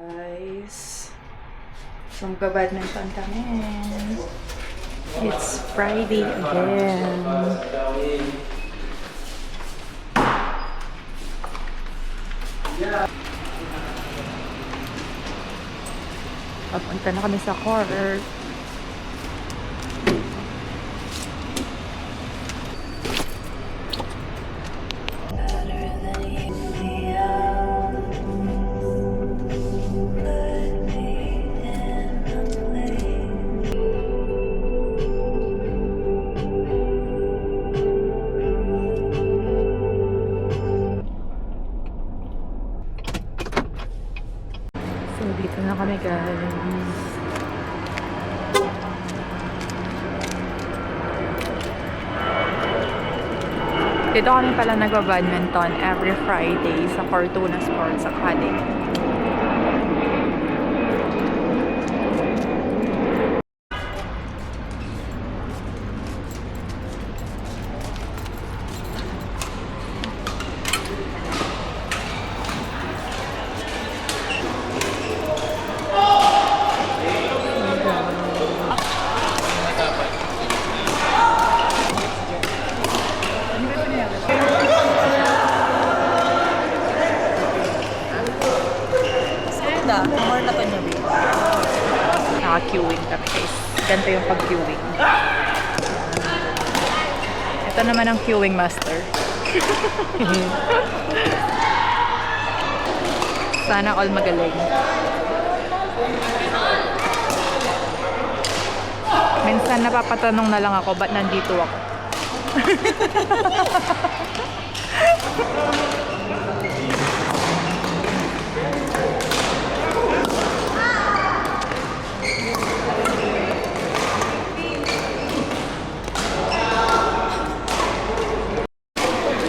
Guys, so magba-badminton kami. It's Friday again. Papunta na kami sa court. So, dito na kami, guys. Dito kami pala nagba-badminton every Friday sa Fortuna Sports Academy. More na to niya. Naka-queuing kami, guys. Ganito yung pag-queuing. Ito naman ang queuing master. Sana all magaling. Minsan napapatanong na lang ako, ba't nandito ako?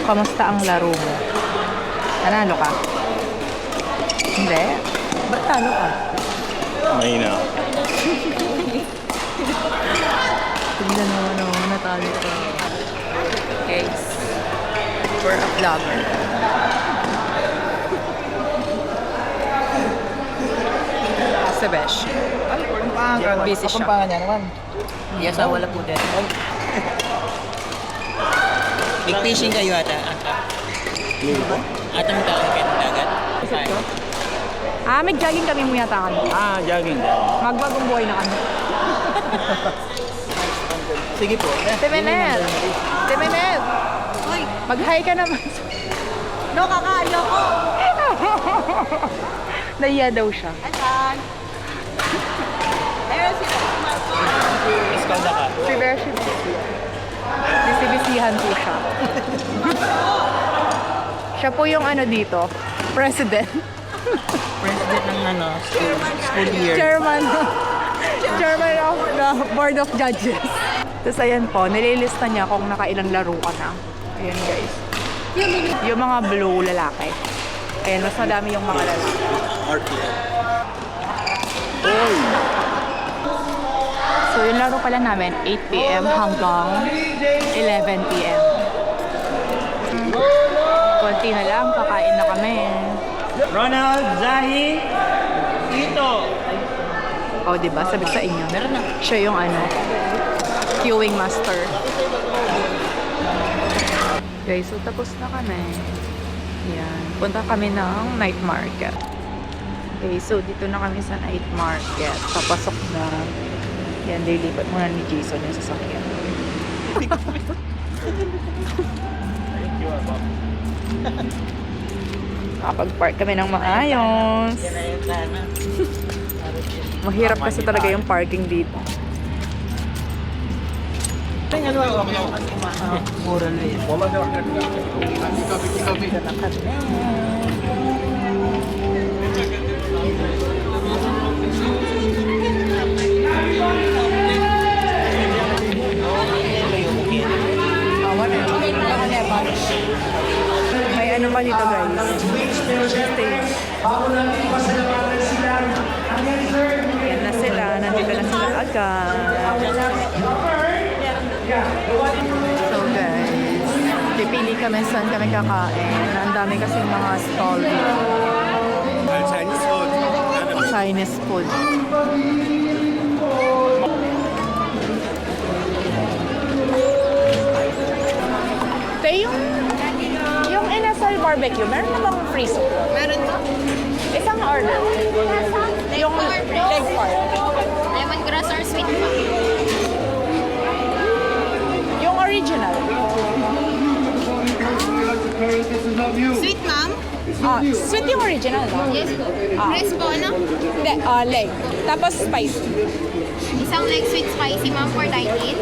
Kamusta ang laro mo? Nanalo ka? Hindi? Ba't talo ka? Mahina. Tignan mo, natalo ka. Guys, we're a vlogger. Sa Besh. Busy siya. Kumpangan niya naman. Yes, wala po din. Nag-fishing kayo ata? Atang taon kayo ng dagat? May jogging kami mo yata kami. Jogging. Magbagong buhay na kami. Sige po. Temenel! Temenel! Uy! Mag-hi ka naman. No, kakaano ko! Nahiya daw siya. Asan? Ayun sila. Eskalda ka. Si Beshi. Bisibisihan po siya. Siya po yung ano dito, president. President ng school year. Chairman of the Board of Judges. Tapos ayan po, nililista niya kung nakailang laro ka na. Ayan guys. Yung mga blue lalaki. Ayan, mas madami yung mga lalaki. Oy! So yung laro pala namin, 8 p.m. hanggang 11 p.m. Konti na lang, kakain na kami. Ronald, Zahi, Ito. O, diba? Sabi ko sa inyo. Meron na. Siya yung queuing master. Guys, so tapos na kami. Yan. Punta kami ng night market. Okay, so dito na kami sa night market. Papasok na. Yan, lilipat muna ni Jason yung sasakyan. Kapag-park kami ng maayos. Yan na yung sana. Mahirap kasi talaga yung parking dito. Mura na yun. May ano pa dito guys? Stage. Yan na sila. Nandito na sila agad. So guys, pipili kami saan kami kakain. Ang dami kasing mga stall dito. Chinese food and Chinese food. Te, yung inasal barbecue, meron na bang free soup? Meron to. Isang order. Yung leg part. Lemongrass or sweet pa? Yung original. Sweet, ma'am? Sweet yung original, no? Yes po. Ah. Rest po, ano? Hindi, leg. Tapos spicy. Isang leg sweet spicy, ma'am, for dine-in.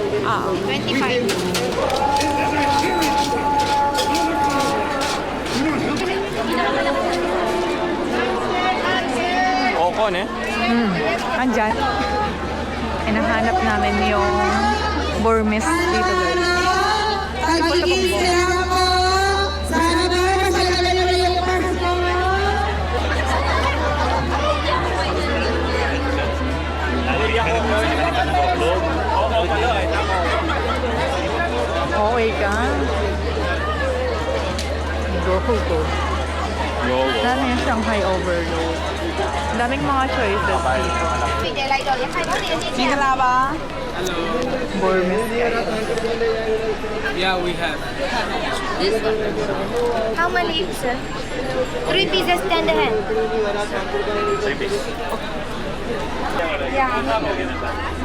25. Okon eh. Andyan. Hinahanap namin yung Burmese dito, guys. Okay ka. Go. Dami yung Shanghai overload. Daming mga choices dito. Sino ba? Burmese. Yeah, we have. This one. How many, sir? 3 pieces, 10 the hand.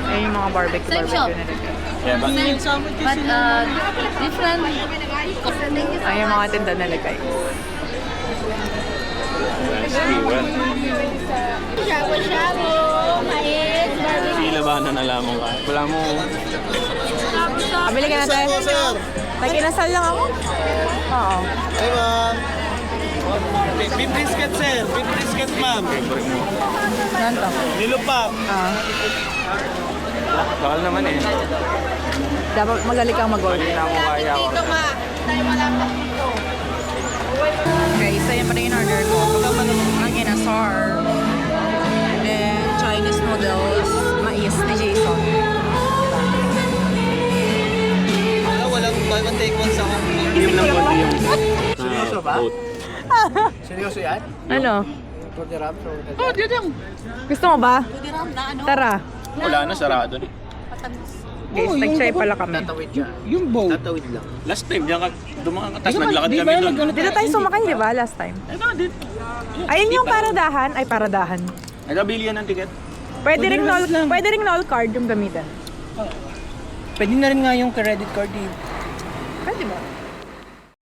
Ayun yung mga barbecue Same shop. na nilagay. Yeah, but But, different. Ayun yung mga tinda na nilagay. Shabu-shabu, mais, barbecue. Pila ba na nalaman ka? Wala mo. Pabili ka na tayo. Nag-inasal lang ako. Oo. Hey, ma'am. Beef brisket, sir. Beef brisket, ma'am. Favorite mo. Ganto. Nilupak. Bakal naman eh. Dapat magaling kang mag-order. Hindi na ako kaya ako. Okay, so yan pa rin yung order ko. Ang inasar. And then, Chinese noodles, mais ni Jason. Walang buy one take one sa Hong Kong. Inom ng konti yung... Seryoso ba? Oat. Seryoso yan? Ano? Torte rap. Oh, gusto mo ba? Tara. Wala na, sarado na. Guys, nag-try pala kami. Tatawid ka. Yung boat. Tatawid lang. Last time, diyan ka dumaan ka, tapos naglakad kami doon. Dito tayo sumakay, di ba? Last time. Ayun yung paradahan. Ay, paradahan. Nagabili yan ng ticket. Pwede ring nol card yung gamitin. Pwede na rin nga yung credit card eh. Pwede ba?